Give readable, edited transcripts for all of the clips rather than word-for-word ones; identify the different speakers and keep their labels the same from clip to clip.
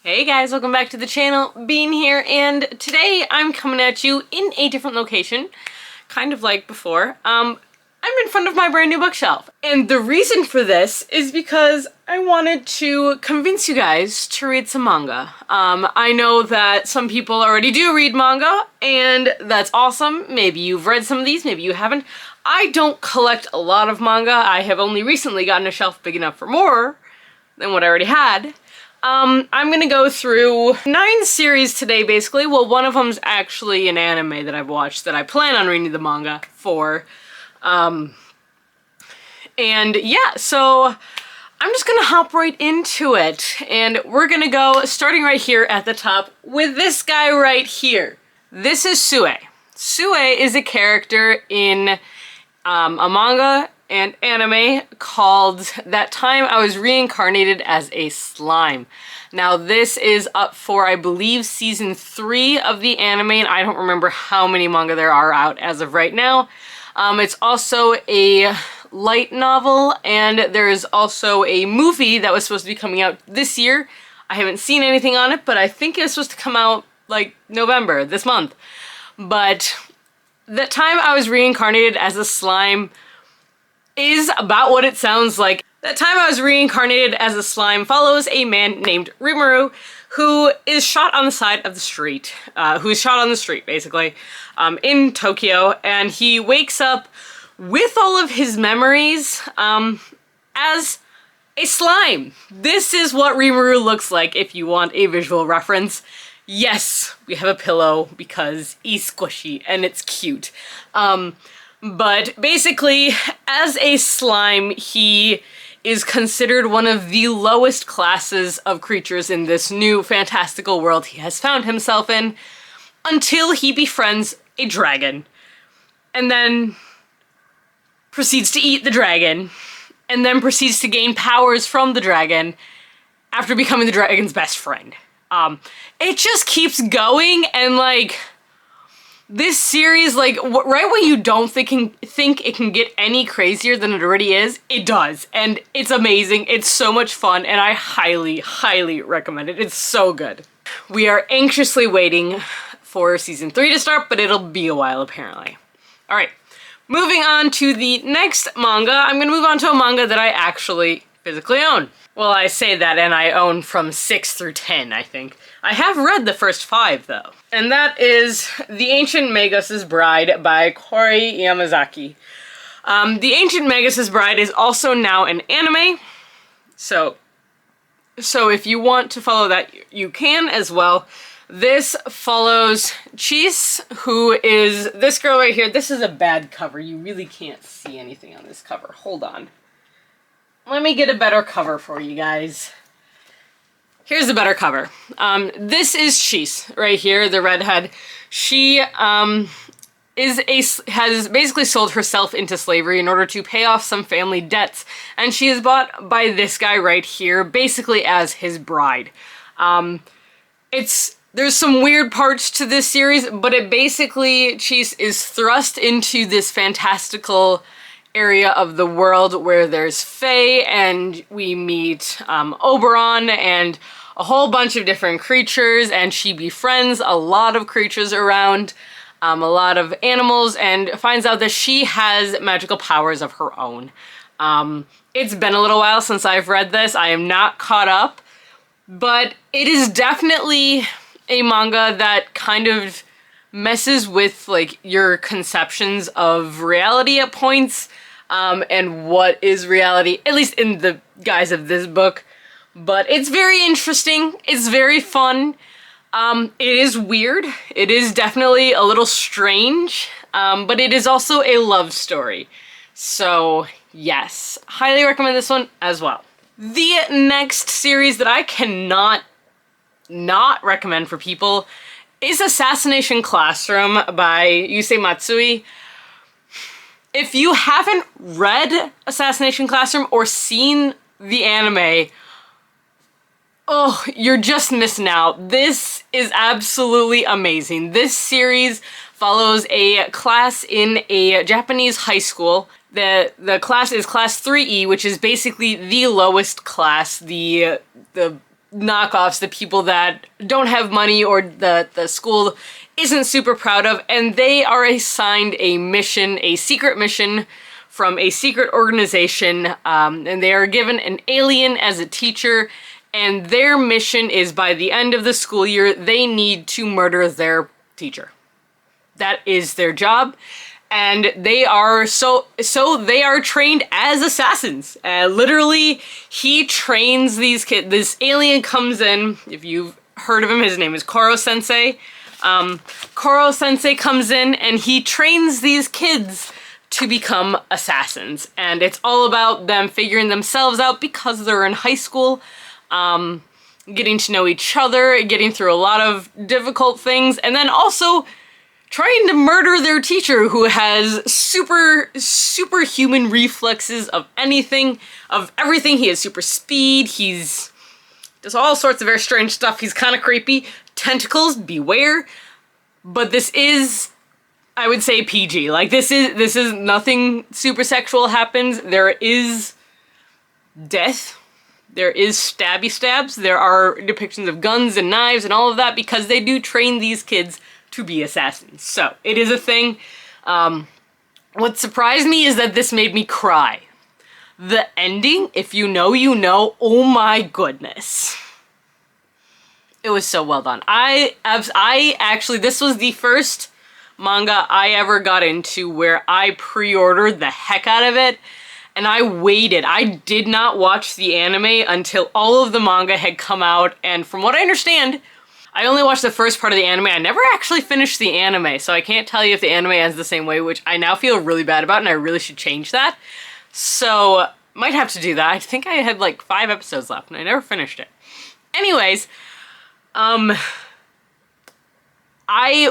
Speaker 1: Hey guys, welcome back to the channel. Bean here, and today I'm coming at you in a different location, kind of like before. I'm in front of my brand new bookshelf. And the reason for this is because I wanted to convince you guys to read some manga. I know that some people already do read manga, and that's awesome. Maybe you've read some of these, maybe you haven't. I don't collect a lot of manga. I have only recently gotten a shelf big enough for more than what I already had. I'm gonna go through 9 series today, basically. Well, one of them's actually an anime that I've watched that I plan on reading the manga for. And yeah, so I'm just gonna hop right into it. And we're gonna go, starting right here at the top, with this guy right here. This is Sue. Sue is a character in a manga and anime called That Time I Was Reincarnated as a Slime. Now this is up for, I believe, season 3 of the anime, and I don't remember how many manga there are out as of right now. It's also a light novel, and there is also a movie that was supposed to be coming out this year. I haven't seen anything on it, but I think it was supposed to come out like November, this month. But That Time I Was Reincarnated as a Slime is about what it sounds like. That Time I Was Reincarnated as a Slime follows a man named Rimuru who is shot on the side of the street, basically, in Tokyo, and he wakes up with all of his memories as a slime. This is what Rimuru looks like if you want a visual reference. Yes, we have a pillow because he's squishy and it's cute. But basically, as a slime, he is considered one of the lowest classes of creatures in this new fantastical world he has found himself in, until he befriends a dragon, and then proceeds to eat the dragon, and then proceeds to gain powers from the dragon after becoming the dragon's best friend. It just keeps going, and like, this series, like, right when you don't think it can get any crazier than it already is, it does. And it's amazing, it's so much fun, and I highly, highly recommend it. It's so good. We are anxiously waiting for season 3 to start, but it'll be a while, apparently. Alright, moving on to the next manga. I'm gonna move on to a manga that I actually physically own. Well, I say that, and I own from 6 through 10, I think. I have read the first 5, though. And that is The Ancient Magus' Bride by Kori Yamazaki. The Ancient Magus' Bride is also now an anime, so if you want to follow that, you can as well. This follows Chise, who is this girl right here. This is a bad cover. You really can't see anything on this cover. Hold on. Let me get a better cover for you guys. Here's the better cover. This is Chise right here, the redhead. She has basically sold herself into slavery in order to pay off some family debts, and she is bought by this guy right here, basically as his bride. There's some weird parts to this series, but it basically, Chise is thrust into this fantastical area of the world where there's Fae, and we meet Oberon and a whole bunch of different creatures, and she befriends a lot of creatures around, a lot of animals, and finds out that she has magical powers of her own. It's been a little while since I've read this. I am not caught up, but it is definitely a manga that kind of messes with like your conceptions of reality at points, and what is reality, at least in the guise of this book. But it's very interesting, it's very fun, it is weird, it is definitely a little strange, but it is also a love story. So yes, highly recommend this one as well. The next series that I cannot not recommend for people is Assassination Classroom by Yusei Matsui. If you haven't read Assassination Classroom or seen the anime, oh, you're just missing out. This is absolutely amazing. This series follows a class in a Japanese high school. The class is class 3E, which is basically the lowest class, the knockoffs, the people that don't have money or the school isn't super proud of, and they are assigned a mission, a secret mission from a secret organization, and they are given an alien as a teacher, and their mission is by the end of the school year, they need to murder their teacher. That is their job. And they are they are trained as assassins. Literally, he trains these kids. This alien comes in. If you've heard of him, his name is Koro Sensei. Koro Sensei comes in and he trains these kids to become assassins. And it's all about them figuring themselves out because they're in high school, getting to know each other, getting through a lot of difficult things, and then also trying to murder their teacher who has superhuman reflexes of anything, of everything. He has super speed, does all sorts of very strange stuff. He's kind of creepy. Tentacles, beware. But this is, I would say, PG. Like, this is nothing super sexual happens. There is death. There is stabby stabs. There are depictions of guns and knives and all of that because they do train these kids to be assassins. So, it is a thing. What surprised me is that this made me cry. The ending, if you know, you know, oh my goodness. It was so well done. I actually, this was the first manga I ever got into where I pre-ordered the heck out of it, and I waited. I did not watch the anime until all of the manga had come out, and from what I understand, I only watched the first part of the anime. I never actually finished the anime, so I can't tell you if the anime ends the same way, which I now feel really bad about, and I really should change that. So, might have to do that. I think I had like 5 episodes left, and I never finished it. Anyways, I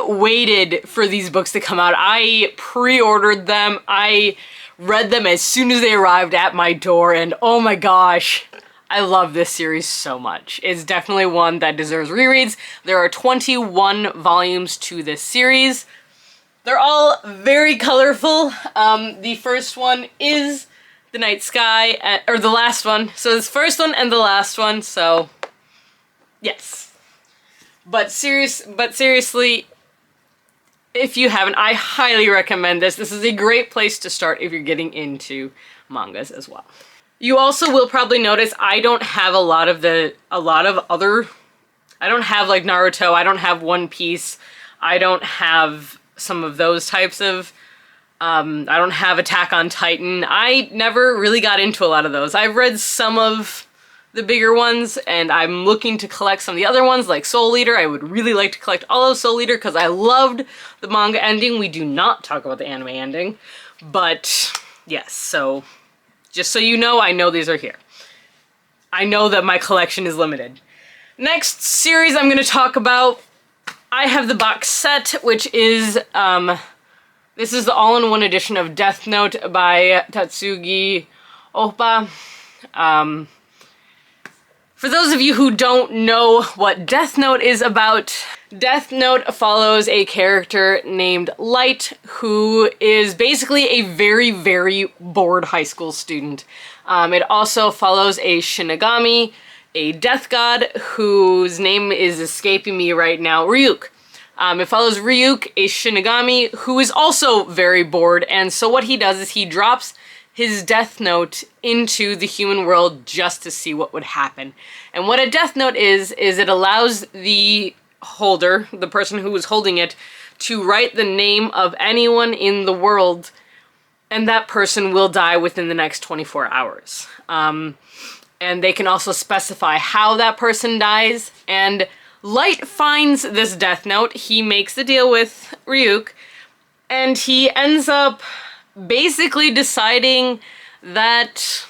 Speaker 1: waited for these books to come out. I pre-ordered them. I read them as soon as they arrived at my door, and oh my gosh, I love this series so much. It's definitely one that deserves rereads. There are 21 volumes to this series. They're all very colorful. The first one is The Night Sky, or the last one. So this first one and the last one, so yes. But seriously, if you haven't, I highly recommend this. This is a great place to start if you're getting into mangas as well. You also will probably notice I don't have I don't have like Naruto, I don't have One Piece, I don't have some of those types of, I don't have Attack on Titan. I never really got into a lot of those. I've read some of the bigger ones, and I'm looking to collect some of the other ones, like Soul Eater. I would really like to collect all of Soul Eater because I loved the manga ending. We do not talk about the anime ending, but yes, so just so you know, I know these are here. I know that my collection is limited. Next series I'm going to talk about, I have the box set, which is, this is the all-in-one edition of Death Note by Tatsugi Ohba. For those of you who don't know what Death Note is about, Death Note follows a character named Light, who is basically a very, very bored high school student. It also follows a Shinigami, a death god, whose name is escaping me right now, Ryuk. It follows Ryuk, a Shinigami, who is also very bored, and so what he does is he drops his Death Note into the human world just to see what would happen. And what a Death Note is it allows the holder, the person who is holding it, to write the name of anyone in the world, and that person will die within the next 24 hours. And they can also specify how that person dies, and Light finds this Death Note, he makes the deal with Ryuk, and he ends up basically deciding that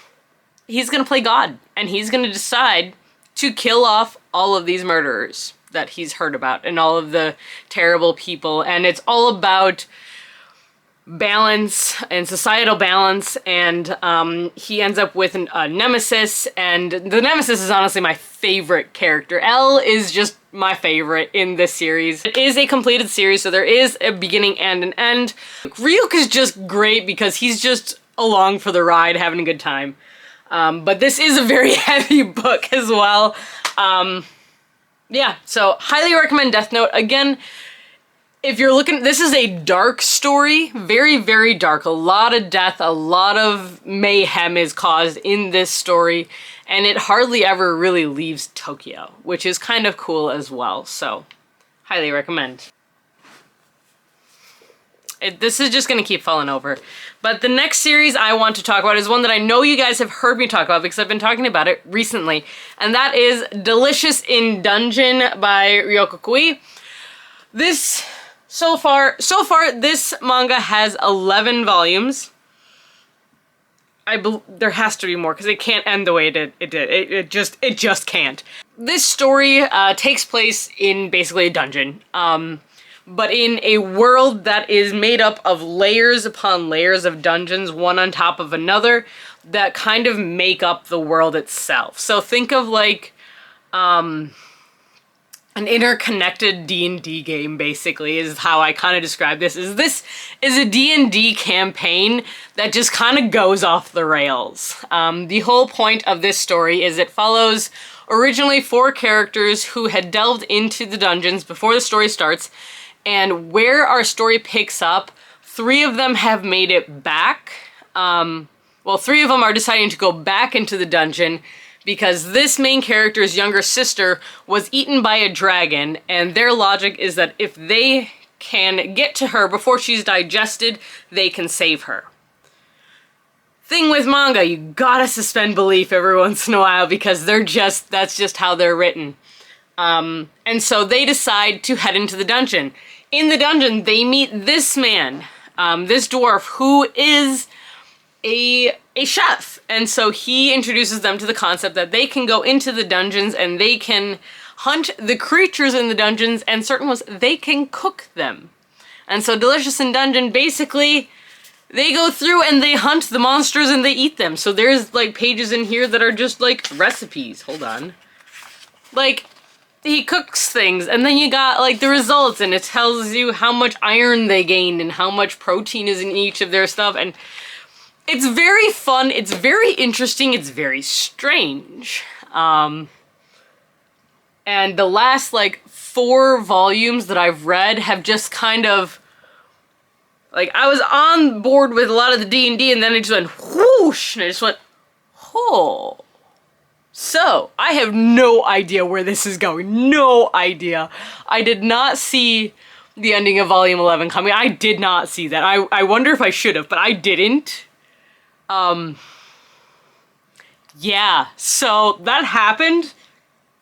Speaker 1: he's gonna play God, and he's gonna decide to kill off all of these murderers that he's heard about, and all of the terrible people, and it's all about balance and societal balance, and he ends up with a nemesis, and the nemesis is honestly my favorite character. L is just my favorite in this series. It is a completed series, so there is a beginning and an end. Ryuk is just great because he's just along for the ride, having a good time. But this is a very heavy book as well. Yeah, so highly recommend Death Note. Again, if you're looking, this is a dark story, very, very dark. A lot of death, a lot of mayhem is caused in this story, and it hardly ever really leaves Tokyo, which is kind of cool as well, so highly recommend. This is just gonna keep falling over. But the next series I want to talk about is one that I know you guys have heard me talk about because I've been talking about it recently, and that is Delicious in Dungeon by Ryoko Kui. This, so far, this manga has 11 volumes. There has to be more because it can't end the way it did. It just can't. This story takes place in basically a dungeon. But in a world that is made up of layers upon layers of dungeons, one on top of another, that kind of make up the world itself. So think of like an interconnected D&D game, basically, is how I kind of describe this. This is a D&D campaign that just kind of goes off the rails. The whole point of this story is it follows originally 4 characters who had delved into the dungeons before the story starts. And where our story picks up, 3 of them have made it back. Well, 3 of them are deciding to go back into the dungeon because this main character's younger sister was eaten by a dragon, and their logic is that if they can get to her before she's digested, they can save her. Thing with manga, you gotta suspend belief every once in a while because that's just how they're written. And so they decide to head into the dungeon. In the dungeon, they meet this man, this dwarf, who is a chef. And so he introduces them to the concept that they can go into the dungeons and they can hunt the creatures in the dungeons, and certain ones, they can cook them. And so Delicious in Dungeon, basically, they go through and they hunt the monsters and they eat them. So there's like pages in here that are just like recipes. Hold on. Like, he cooks things, and then you got like the results, and it tells you how much iron they gained and how much protein is in each of their stuff, and it's very fun, it's very interesting, it's very strange. And the last like 4 volumes that I've read have just kind of, like, I was on board with a lot of the D&D, and then it just went whoosh, and I just went, oh. So, I have no idea where this is going. No idea. I did not see the ending of Volume 11 coming. I did not see that. I wonder if I should have, but I didn't. Yeah, so that happened.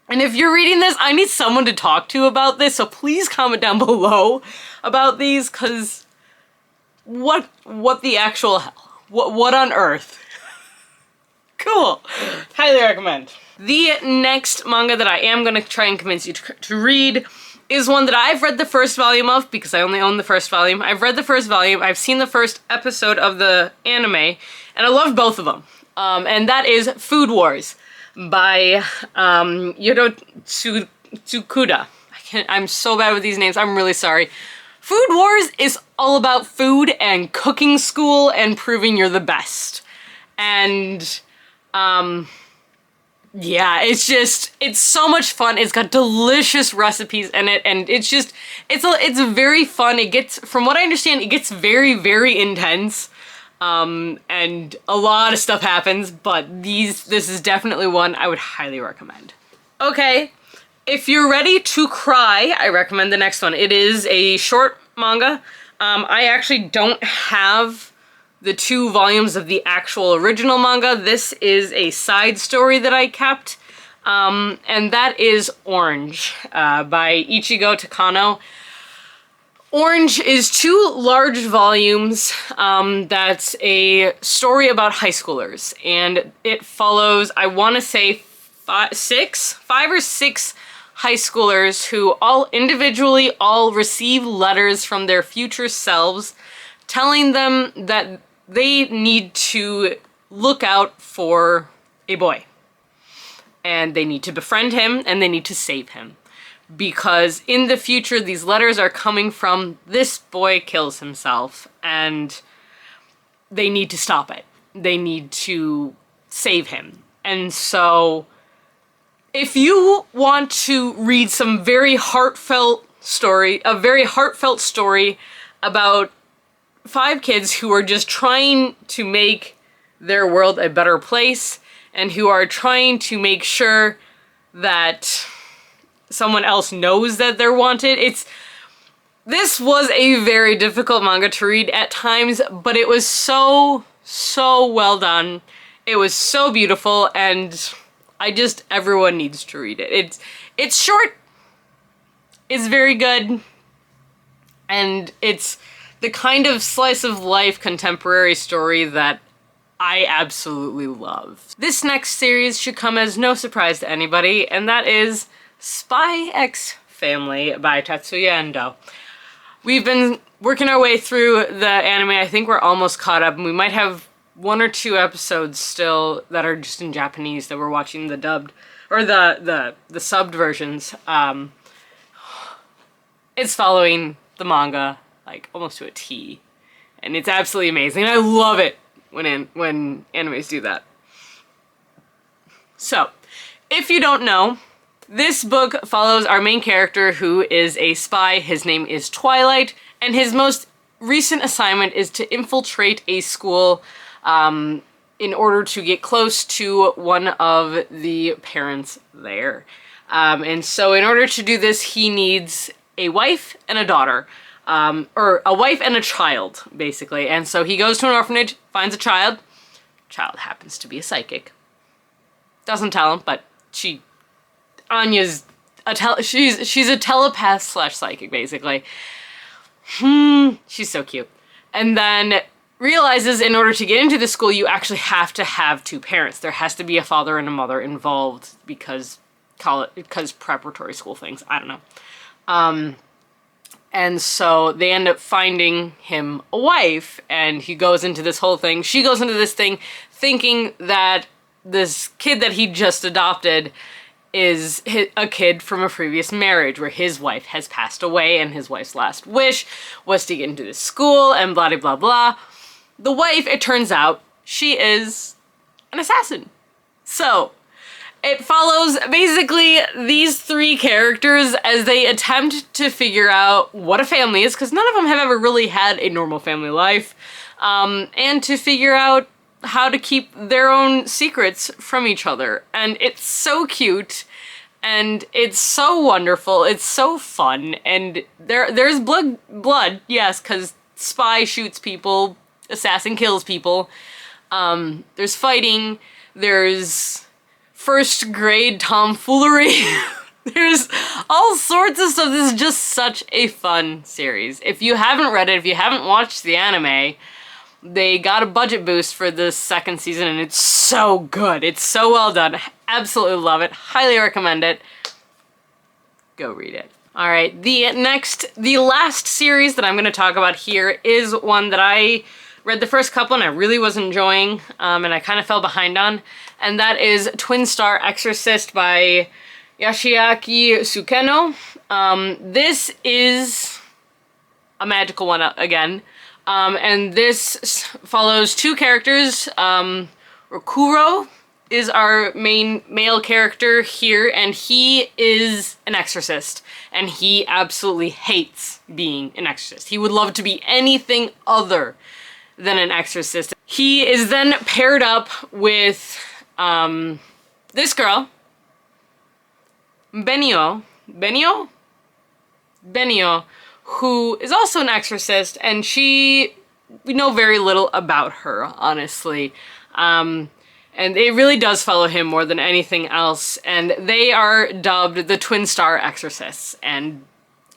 Speaker 1: And if you're reading this, I need someone to talk to about this, so please comment down below about these, because what the actual hell? What on earth? Cool. Highly recommend. The next manga that I am going to try and convince you to read is one that I've read the first volume of because I only own the first volume. I've read the first volume, I've seen the first episode of the anime, and I loved both of them. And that is Food Wars by Yoro Tsukuda. I'm so bad with these names, I'm really sorry. Food Wars is all about food and cooking school and proving you're the best. And yeah, it's so much fun. It's got delicious recipes in it, and it's very fun. It gets, from what I understand, it gets very, very intense. And a lot of stuff happens, but this is definitely one I would highly recommend. Okay, if you're ready to cry, I recommend the next one. It is a short manga. I actually don't have the 2 volumes of the actual original manga. This is a side story that I kept, and that is Orange by Ichigo Takano. Orange is 2 large volumes. That's a story about high schoolers, and it follows, I want to say, 5 or 6 high schoolers who all individually receive letters from their future selves telling them that they need to look out for a boy. And they need to befriend him, and they need to save him. Because in the future, these letters are coming from this boy kills himself, and they need to stop it. They need to save him. And so if you want to read some very heartfelt story, a very heartfelt story about 5 kids who are just trying to make their world a better place and who are trying to make sure that someone else knows that they're wanted. This was a very difficult manga to read at times, but it was so well done. It was so beautiful, and everyone needs to read it. It's short, it's very good, and it's the kind of slice of life contemporary story that I absolutely love. This next series should come as no surprise to anybody, and that is Spy X Family by Tatsuya Endo. We've been working our way through the anime. I think we're almost caught up, and we might have 1 or 2 episodes still that are just in Japanese that we're watching the dubbed, or the subbed versions. It's following the manga, like, almost to a T. And it's absolutely amazing. I love it when animes do that. So, if you don't know, this book follows our main character who is a spy. His name is Twilight, and his most recent assignment is to infiltrate a school in order to get close to one of the parents there. And so in order to do this, he needs a wife and a daughter. Or a wife and a child, basically. And so he goes to an orphanage, finds a child. Child happens to be a psychic. Doesn't tell him, but Anya's she's a telepath / psychic, basically. She's so cute. And then realizes in order to get into the school, you actually have to have 2 parents. There has to be a father and a mother involved because preparatory school things. I don't know. And so they end up finding him a wife, and he goes into this whole thing. She goes into this thing thinking that this kid that he just adopted is a kid from a previous marriage where his wife has passed away, and his wife's last wish was to get into this school, and blah, blah, blah. The wife, it turns out, she is an assassin. So it follows basically these 3 characters as they attempt to figure out what a family is, because none of them have ever really had a normal family life, and to figure out how to keep their own secrets from each other. And it's so cute, and it's so wonderful, it's so fun, and there's blood, yes, because spy shoots people, assassin kills people, there's fighting, there's first grade tomfoolery. There's all sorts of stuff. This is just such a fun series. If you haven't read it, if you haven't watched the anime, they got a budget boost for the 2nd season, and it's so good. It's so well done. Absolutely love it. Highly recommend it. Go read it. All right, the last series that I'm going to talk about here is one that I read the first couple and I really was enjoying, and I kind of fell behind on, and that is Twin Star Exorcist by Yoshiaki Sukeno. This is a magical one again, and this follows 2 characters. Rokuro is our main male character here, and he is an exorcist, and he absolutely hates being an exorcist. He would love to be anything other than an exorcist. He is then paired up with this girl, Benio, who is also an exorcist, and we know very little about her, honestly. And it really does follow him more than anything else, and they are dubbed the Twin Star Exorcists, and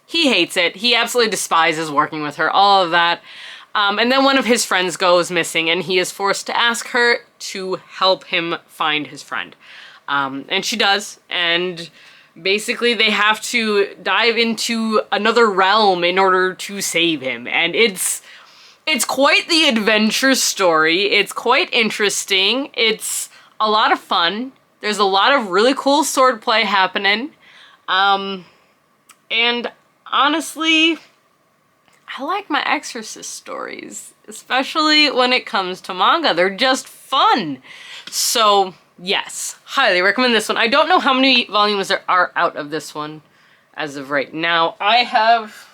Speaker 1: he hates it. He absolutely despises working with her, all of that. And then one of his friends goes missing, and he is forced to ask her to help him find his friend. And she does, and basically they have to dive into another realm in order to save him. And it's quite the adventure story. It's quite interesting. It's a lot of fun. There's a lot of really cool swordplay happening. And honestly, I like my Exorcist stories, especially when it comes to manga. They're just fun. So yes, highly recommend this one. I don't know how many volumes there are out of this one as of right now. I have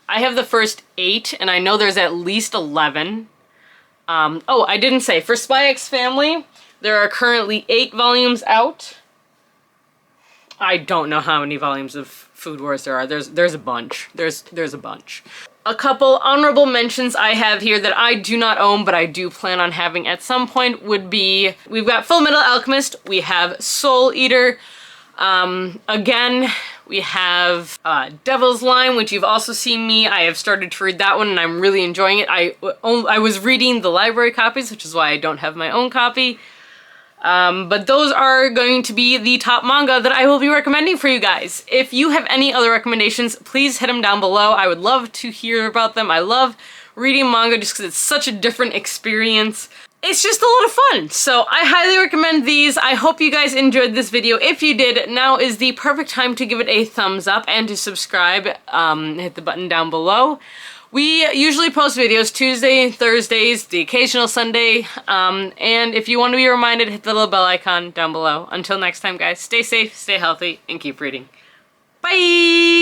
Speaker 1: the first 8, and I know there's at least 11. Oh, I didn't say, for Spy X Family, there are currently 8 volumes out. I don't know how many volumes of Food Wars there are. There's a bunch. There's a bunch. A couple honorable mentions I have here that I do not own, but I do plan on having at some point would be, we've got Full Metal Alchemist, we have Soul Eater, again, we have Devil's Line, which you've also seen me. I have started to read that one and I'm really enjoying it. I was reading the library copies, which is why I don't have my own copy. But those are going to be the top manga that I will be recommending for you guys. If you have any other recommendations, please hit them down below. I would love to hear about them. I love reading manga just because it's such a different experience. It's just a lot of fun. So I highly recommend these. I hope you guys enjoyed this video. If you did, now is the perfect time to give it a thumbs up and to subscribe. Hit the button down below. We usually post videos Tuesday, Thursdays, the occasional Sunday, and if you want to be reminded, hit the little bell icon down below. Until next time, guys, stay safe, stay healthy, and keep reading. Bye!